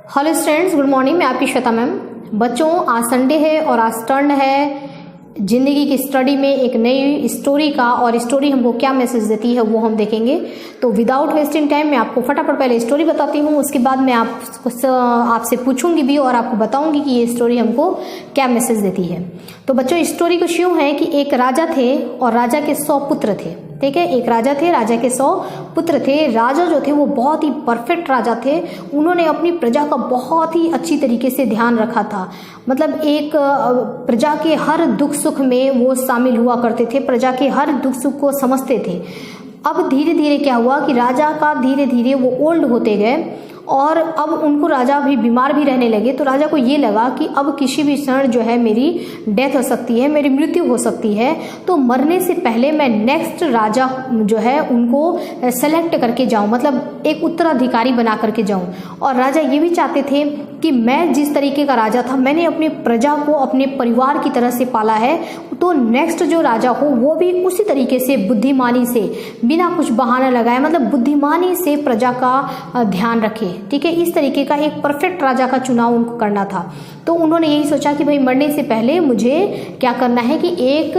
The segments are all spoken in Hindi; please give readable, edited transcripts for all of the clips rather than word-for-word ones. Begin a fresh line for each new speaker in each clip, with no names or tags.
Hello students, good morning. मैं आपकी श्वेता मैम। बच्चों, आज संडे है और आज टर्न है जिंदगी की स्टडी में एक नई स्टोरी का, और स्टोरी हमको क्या मैसेज देती है वो हम देखेंगे। तो विदाउट वेस्टिंग टाइम मैं आपको फटाफट पहले स्टोरी बताती हूँ, उसके बाद मैं आपसे पूछूंगी भी और आपको बताऊंगी कि ये स्टोरी हमको क्या मैसेज देती है। तो बच्चों, स्टोरी कुछ यूँ है कि एक राजा थे और राजा के 100 पुत्र थे। ठीक है, एक राजा थे, राजा के 100 पुत्र थे। राजा जो थे वो बहुत ही परफेक्ट राजा थे। उन्होंने अपनी प्रजा का बहुत ही अच्छी तरीके से ध्यान रखा था। मतलब एक प्रजा के हर दुख सुख में वो शामिल हुआ करते थे, प्रजा के हर दुख सुख को समझते थे। अब धीरे धीरे क्या हुआ कि राजा का धीरे धीरे वो ओल्ड होते गए और अब उनको राजा भी बीमार भी रहने लगे। तो राजा को ये लगा कि अब किसी भी क्षण जो है मेरी डेथ हो सकती है, मेरी मृत्यु हो सकती है। तो मरने से पहले मैं नेक्स्ट राजा जो है उनको सेलेक्ट करके जाऊं, मतलब एक उत्तराधिकारी बना करके जाऊं। और राजा ये भी चाहते थे कि मैं जिस तरीके का राजा था, मैंने अपनी प्रजा को अपने परिवार की तरह से पाला है, तो नेक्स्ट जो राजा हो वो भी उसी तरीके से बुद्धिमानी से, बिना कुछ बहाना लगाए, मतलब बुद्धिमानी से प्रजा का ध्यान रखे। ठीक है, इस तरीके का एक परफेक्ट राजा का चुनाव उनको करना था। तो उन्होंने यही सोचा कि भाई मरने से पहले मुझे क्या करना है कि एक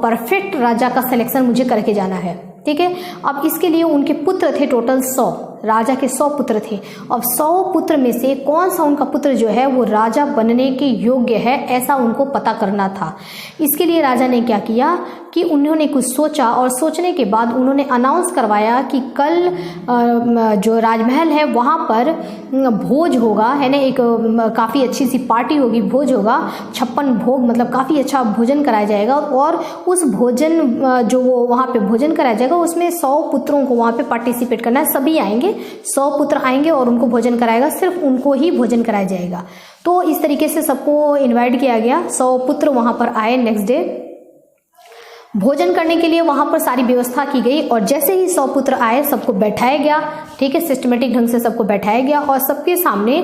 परफेक्ट राजा का सिलेक्शन मुझे करके जाना है। ठीक है, अब इसके लिए उनके पुत्र थे टोटल 100, राजा के 100 पुत्र थे। अब 100 पुत्र में से कौन सा उनका पुत्र जो है वो राजा बनने के योग्य है, ऐसा उनको पता करना था। इसके लिए राजा ने क्या किया कि उन्होंने कुछ सोचा और सोचने के बाद उन्होंने अनाउंस करवाया कि कल जो राजमहल है वहाँ पर भोज होगा, है ना, एक काफ़ी अच्छी सी पार्टी होगी, भोज होगा, 56 भोग, मतलब काफ़ी अच्छा भोजन कराया जाएगा। और उस भोजन जो वो वहाँ पे भोजन कराया जाएगा उसमें 100 पुत्रों को वहाँ पे पार्टिसिपेट करना है। सभी आएंगे, 100 पुत्र आएंगे और उनको भोजन कराएगा, सिर्फ उनको ही भोजन कराया जाएगा। तो इस तरीके से सबको इनवाइट किया गया। 100 पुत्र वहाँ पर आए नेक्स्ट डे भोजन करने के लिए, वहां पर सारी व्यवस्था की गई। और जैसे ही 100 पुत्र आए सबको बैठाया गया। ठीक है, सिस्टमेटिक ढंग से सबको बैठाया गया और सबके सामने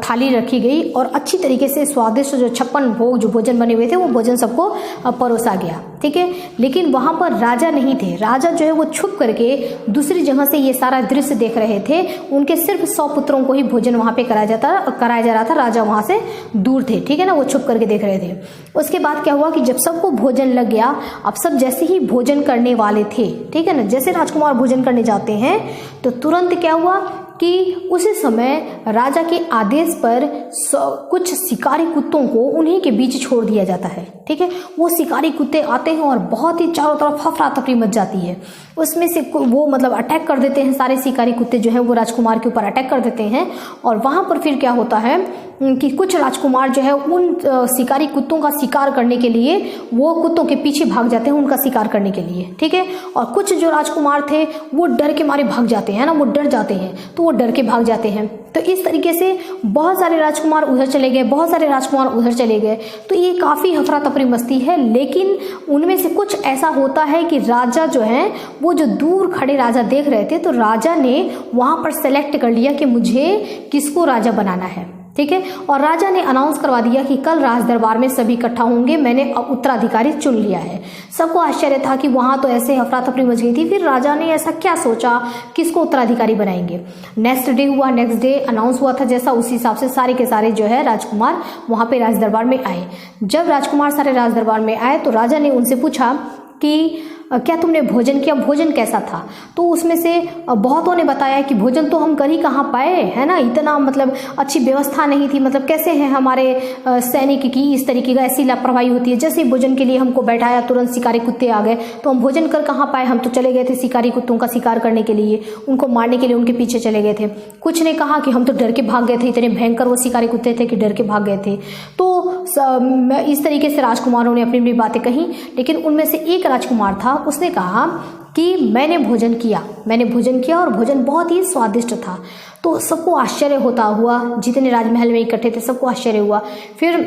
थाली रखी गई और अच्छी तरीके से स्वादिष्ट जो 56 भोग जो भोजन बने हुए थे वो भोजन सबको परोसा गया। ठीक है, लेकिन वहां पर राजा नहीं थे। राजा जो है वो छुप करके दूसरी जगह से ये सारा दृश्य देख रहे थे। उनके सिर्फ 100 पुत्रों को ही भोजन वहां पे कराया जा रहा था। राजा वहां से दूर थे। ठीक है ना, वो छुप करके देख रहे थे। उसके बाद क्या हुआ कि जब सबको भोजन लग गया, अब सब जैसे ही भोजन करने वाले थे, ठीक है ना, जैसे राजकुमार भोजन करने जाते हैं तो तुरंत क्या हुआ कि उसी समय राजा के आदेश पर कुछ शिकारी कुत्तों को उन्हीं के बीच छोड़ दिया जाता है। ठीक है, वो शिकारी कुत्ते आते हैं और बहुत ही चारों तरफ अफरा तफरी मच जाती है। उसमें से वो मतलब अटैक कर देते हैं, सारे शिकारी कुत्ते जो हैं वो राजकुमार के ऊपर अटैक कर देते हैं। और वहां पर फिर क्या होता है कि कुछ राजकुमार जो है उन शिकारी कुत्तों का शिकार करने के लिए वो कुत्तों के पीछे भाग जाते हैं उनका शिकार करने के लिए। ठीक है, और कुछ जो राजकुमार थे वो डर के मारे भाग जाते हैं ना, वो डर जाते हैं, तो वो डर के भाग जाते हैं। तो इस तरीके से बहुत सारे राजकुमार उधर चले गए, बहुत सारे राजकुमार उधर चले गए। तो ये काफ़ी अफरा तफरी मस्ती है। लेकिन उनमें से कुछ ऐसा होता है कि राजा जो है वो जो दूर खड़े राजा देख रहे थे, तो राजा ने वहाँ पर सेलेक्ट कर लिया कि मुझे किसको राजा बनाना है। ठीक है, और राजा ने अनाउंस करवा दिया कि कल राज दरबार में सभी इकट्ठा होंगे, मैंने उत्तराधिकारी चुन लिया है। सबको आश्चर्य था कि वहां तो ऐसे अफरा तफरी मच गई थी, फिर राजा ने ऐसा क्या सोचा, किसको उत्तराधिकारी बनाएंगे। नेक्स्ट डे हुआ, नेक्स्ट डे अनाउंस हुआ था जैसा, उसी हिसाब से सारे के सारे जो है राजकुमार वहां पे राज दरबार में आए। जब राजकुमार सारे राज दरबार में आए तो राजा ने उनसे पूछा कि क्या तुमने भोजन किया, भोजन कैसा था। तो उसमें से बहुतों ने बताया कि भोजन तो हम कर ही कहाँ पाए, है ना, इतना मतलब अच्छी व्यवस्था नहीं थी। मतलब कैसे है हमारे सैनिक की इस तरीके का ऐसी लापरवाही होती है, जैसे भोजन के लिए हमको बैठाया तुरंत शिकारी कुत्ते आ गए, तो हम भोजन कर कहाँ पाए, हम तो चले गए थे शिकारी कुत्तों का शिकार करने के लिए, उनको मारने के लिए उनके पीछे चले गए थे। कुछ ने कहा कि हम तो डर के भाग गए थे, इतने भयंकर वो शिकारी कुत्ते थे कि डर के भाग गए थे। तो इस तरीके से राजकुमारों ने अपनी अपनी बातें कही। लेकिन उनमें से एक राजकुमार था, उसने कहा कि मैंने भोजन किया और भोजन बहुत ही स्वादिष्ट था। तो सबको आश्चर्य होता हुआ, जितने राजमहल में इकट्ठे थे सबको आश्चर्य हुआ। फिर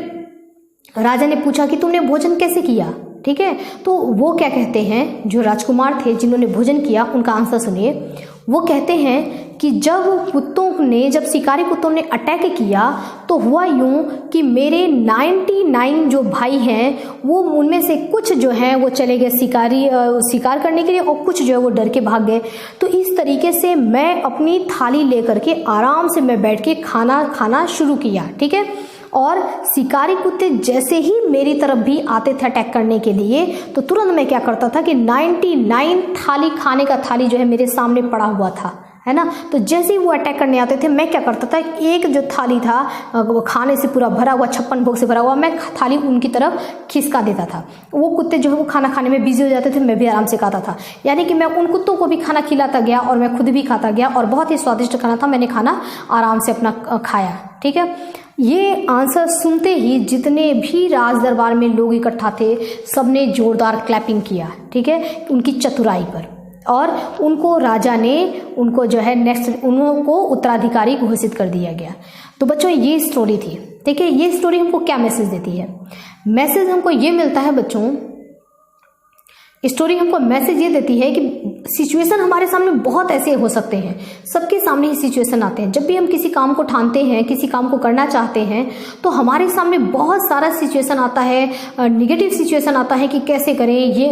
राजा ने पूछा कि तुमने भोजन कैसे किया। ठीक है, तो वो क्या कहते हैं, जो राजकुमार थे जिन्होंने भोजन किया उनका आंसर सुनिए। वो कहते हैं कि जब शिकारी कुत्तों ने अटैक किया तो हुआ यूं कि मेरे 99 जो भाई हैं वो उनमें से कुछ जो हैं वो चले गए शिकार करने के लिए और कुछ जो है वो डर के भाग गए। तो इस तरीके से मैं अपनी थाली लेकर के आराम से मैं बैठ के खाना खाना शुरू किया, ठीक है। और शिकारी कुत्ते जैसे ही मेरी तरफ भी आते थे अटैक करने के लिए तो तुरंत मैं क्या करता था कि 99 थाली खाने का थाली जो है मेरे सामने पड़ा हुआ था, है ना। तो जैसे ही वो अटैक करने आते थे मैं क्या करता था, एक जो थाली था वो खाने से पूरा भरा हुआ, 56 भोग से भरा हुआ, मैं थाली उनकी तरफ खिसका देता था। वो कुत्ते जो है वो खाना खाने में बिजी हो जाते थे, मैं भी आराम से खाता था। यानी कि मैं उन कुत्तों को भी खाना खिलाता गया और मैं खुद भी खाता गया और बहुत ही स्वादिष्ट खाना था। मैंने खाना आराम से अपना खाया, ठीक है। ये आंसर सुनते ही जितने भी राज दरबार में लोग इकट्ठा थे सबने जोरदार क्लैपिंग किया, ठीक है, उनकी चतुराई पर। और उनको राजा ने उनको जो है उनको उत्तराधिकारी घोषित कर दिया गया। तो बच्चों ये स्टोरी थी, ठीक है। ये स्टोरी हमको क्या मैसेज देती है? मैसेज हमको ये मिलता है बच्चों, स्टोरी हमको मैसेज ये देती है कि सिचुएशन हमारे सामने बहुत ऐसे हो सकते हैं, सबके सामने ही सिचुएशन आते हैं। जब भी हम किसी काम को ठानते हैं, किसी काम को करना चाहते हैं तो हमारे सामने बहुत सारा सिचुएशन आता है, निगेटिव सिचुएशन आता है कि कैसे करें, ये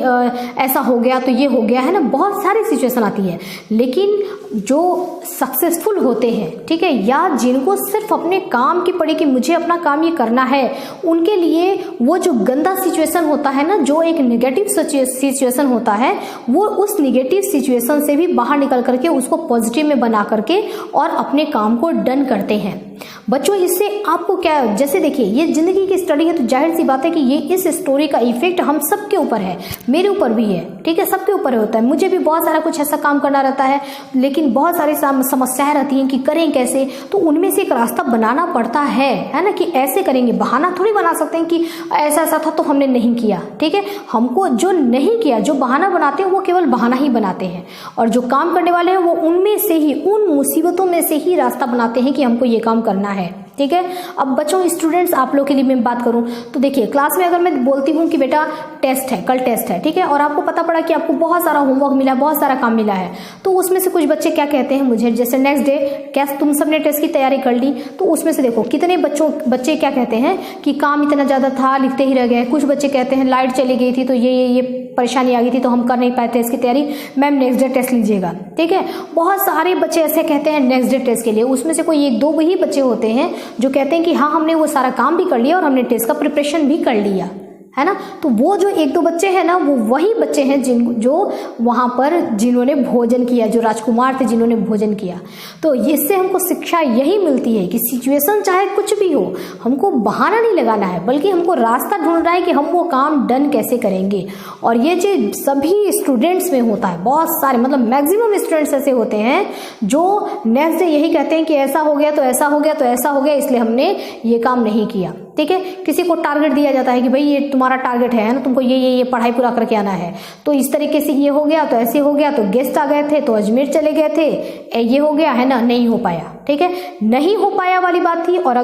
ऐसा हो गया तो ये हो गया, है ना। बहुत सारी सिचुएशन आती है। लेकिन जो सक्सेसफुल होते हैं, ठीक है, या जिनको सिर्फ अपने काम की पड़ी कि मुझे अपना काम ये करना है, उनके लिए वो जो गंदा सिचुएशन होता है ना, जो एक नेगेटिव सिचुएशन होता है, वो उस नेगेटिव सिचुएशन से भी बाहर निकल करके उसको पॉजिटिव में बना करके और अपने काम को डन करते हैं। बच्चों इससे आपको क्या, जैसे देखिए ये जिंदगी की स्टडी है तो जाहिर सी बात है कि ये इस स्टोरी का इफेक्ट हम सबके ऊपर है, मेरे ऊपर भी है, ठीक है, सबके ऊपर होता है। मुझे भी बहुत सारा कुछ ऐसा काम करना रहता है लेकिन बहुत सारी समस्याएं रहती हैं कि करें कैसे, तो उनमें से एक रास्ता बनाना पड़ता है ना, कि ऐसे करेंगे। बहाना थोड़ी बना सकते हैं कि ऐसा ऐसा था तो हमने नहीं किया, ठीक है। हमको जो नहीं किया, जो बहाना बनाते हैं वो केवल बहाना ही बनाते हैं, और जो काम करने वाले हैं वो उनमें से ही, उन मुसीबतों में से ही रास्ता बनाते हैं कि हमको ये काम करना है, ठीक है। अब बच्चों स्टूडेंट्स आप लोग के लिए मैं बात करूं तो देखिए, क्लास में अगर मैं बोलती हूं कि बेटा टेस्ट है, कल टेस्ट है, ठीक है, और आपको पता पड़ा कि आपको बहुत सारा होमवर्क मिला, बहुत सारा काम मिला है, तो उसमें से कुछ बच्चे क्या कहते हैं मुझे, जैसे नेक्स्ट डे क्या तुम सबने टेस्ट की तैयारी कर ली, तो उसमें से देखो कितने बच्चे क्या कहते हैं कि काम इतना ज्यादा था, लिखते ही रह गए। कुछ बच्चे कहते हैं लाइट चली गई थी तो ये परेशानी आ गई थी तो हम कर नहीं पाए थे इसकी तैयारी, मैम नेक्स्ट डे टेस्ट लीजिएगा, ठीक है। बहुत सारे बच्चे ऐसे कहते हैं नेक्स्ट डे टेस्ट के लिए। उसमें से कोई 1-2 वही बच्चे होते हैं जो कहते हैं कि हाँ हमने वो सारा काम भी कर लिया और हमने टेस्ट का प्रिपरेशन भी कर लिया, है ना। तो वो जो 1-2 बच्चे हैं ना, वो वही बच्चे हैं जो वहां पर जिन्होंने भोजन किया, जो राजकुमार थे जिन्होंने भोजन किया। तो इससे हमको शिक्षा यही मिलती है कि सिचुएशन चाहे कुछ भी हो, हमको बहाना नहीं लगाना है, बल्कि हमको रास्ता ढूंढना है कि हम वो काम डन कैसे करेंगे। और ये चीज सभी स्टूडेंट्स में होता है, बहुत सारे, मतलब मैक्सिमम स्टूडेंट्स ऐसे होते हैं जो नेक्स्ट डे यही कहते हैं कि ऐसा हो गया तो ऐसा हो गया तो ऐसा हो गया, इसलिए हमने ये काम नहीं किया, ठीक है। किसी को टारगेट दिया जाता है कि भाई ये तुम्हारा टारगेट है ना, तुमको ये पढ़ाई पूरा करके आना है, तो इस तरीके से ये हो गया तो ऐसे हो गया, तो गेस्ट आ गए थे तो अजमेर चले गए थे, ये हो गया, है ना, नहीं हो पाया, ठीक है, नहीं हो पाया वाली बात थी। और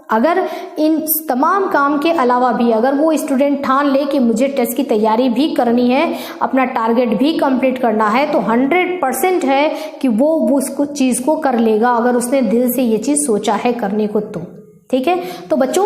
अगर इन तमाम काम के अलावा भी अगर वो स्टूडेंट ठान ले कि मुझे टेस्ट की तैयारी भी करनी है, अपना टारगेट भी कंप्लीट करना है, तो 100% है कि वो उस चीज को कर लेगा, अगर उसने दिल से ये चीज सोचा है करने को तो, ठीक है। तो बच्चों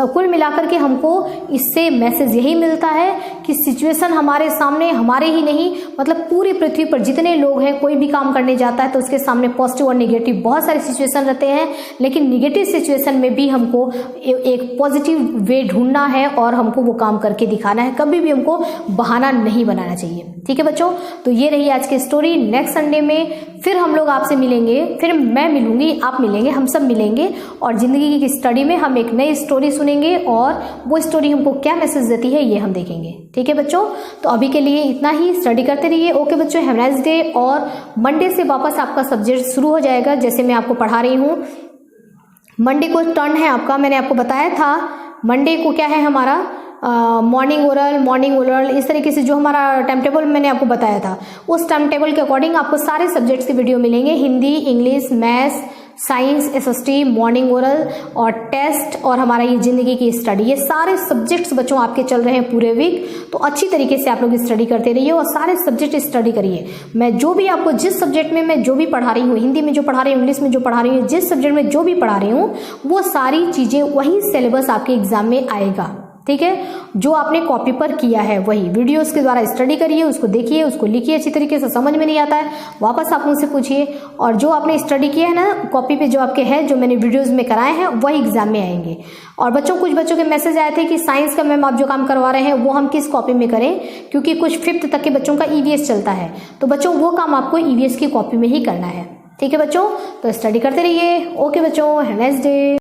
कुल मिलाकर के हमको इससे मैसेज यही मिलता है कि सिचुएशन हमारे सामने, हमारे ही नहीं मतलब पूरी पृथ्वी पर जितने लोग हैं, कोई भी काम करने जाता है तो उसके सामने पॉजिटिव और नेगेटिव बहुत सारे सिचुएशन रहते हैं, लेकिन नेगेटिव सिचुएशन में भी हमको एक पॉजिटिव वे ढूंढना है और हमको वो काम करके दिखाना है, कभी भी हमको बहाना नहीं बनाना चाहिए, ठीक है बच्चों। तो ये रही आज की स्टोरी। नेक्स्ट संडे में फिर हम लोग आपसे मिलेंगे, फिर मैं मिलूंगी, आप मिलेंगे, हम सब मिलेंगे और जिंदगी की स्टडी में हम एक नई स्टोरी सुनेंगे और वो स्टोरी हमको क्या मैसेज देती है ये हम देखेंगे, ठीक है बच्चों। तो अभी के लिए इतना ही, स्टडी करते रहिए। ओके बच्चों, हैव नाइस डे। और मंडे से वापस आपका सब्जेक्ट शुरू हो जाएगा, जैसे मैं आपको पढ़ा रही हूँ। मंडे को टर्न है आपका, मैंने आपको बताया था मंडे को क्या है हमारा मॉर्निंग ओरल, इस तरीके से जो हमारा टाइम टेबल मैंने आपको बताया था, उस टाइम टेबल के अकॉर्डिंग आपको सारे सब्जेक्ट्स के वीडियो मिलेंगे, Hindi, English, maths, science, SST, morning oral और टेस्ट और हमारा ये जिंदगी की स्टडी, ये सारे सब्जेक्ट्स बच्चों आपके चल रहे हैं पूरे वीक। तो अच्छी तरीके से आप लोग स्टडी करते रहिए और सारे सब्जेक्ट स्टडी करिए। मैं जो भी आपको जिस सब्जेक्ट में मैं जो भी पढ़ा रही हूँ, हिंदी में जो पढ़ा रही हूँ, इंग्लिश में जो पढ़ा रही हूँ, जिस सब्जेक्ट में जो भी पढ़ा रही हूँ, वो सारी चीजें वही सिलेबस आपके एग्जाम में आएगा। ठीक है, जो आपने कॉपी पर किया है वही वीडियोस के द्वारा स्टडी करिए, उसको देखिए, उसको लिखिए अच्छी तरीके से। समझ में नहीं आता है वापस आप मुझसे पूछिए, और जो आपने स्टडी किया है ना कॉपी पे, जो आपके है, जो मैंने वीडियोस में कराए हैं, वही एग्जाम में आएंगे। और बच्चों, कुछ बच्चों के मैसेज आए थे कि साइंस का मैम आप जो काम करवा रहे हैं वो हम किस कॉपी में करें, क्योंकि कुछ 5th तक के बच्चों का ईवीएस चलता है। तो बच्चों वो काम आपको ईवीएस की कॉपी में ही करना है। ठीक है बच्चों, तो स्टडी करते रहिए। ओके बच्चों, हैव अ नाइस डे।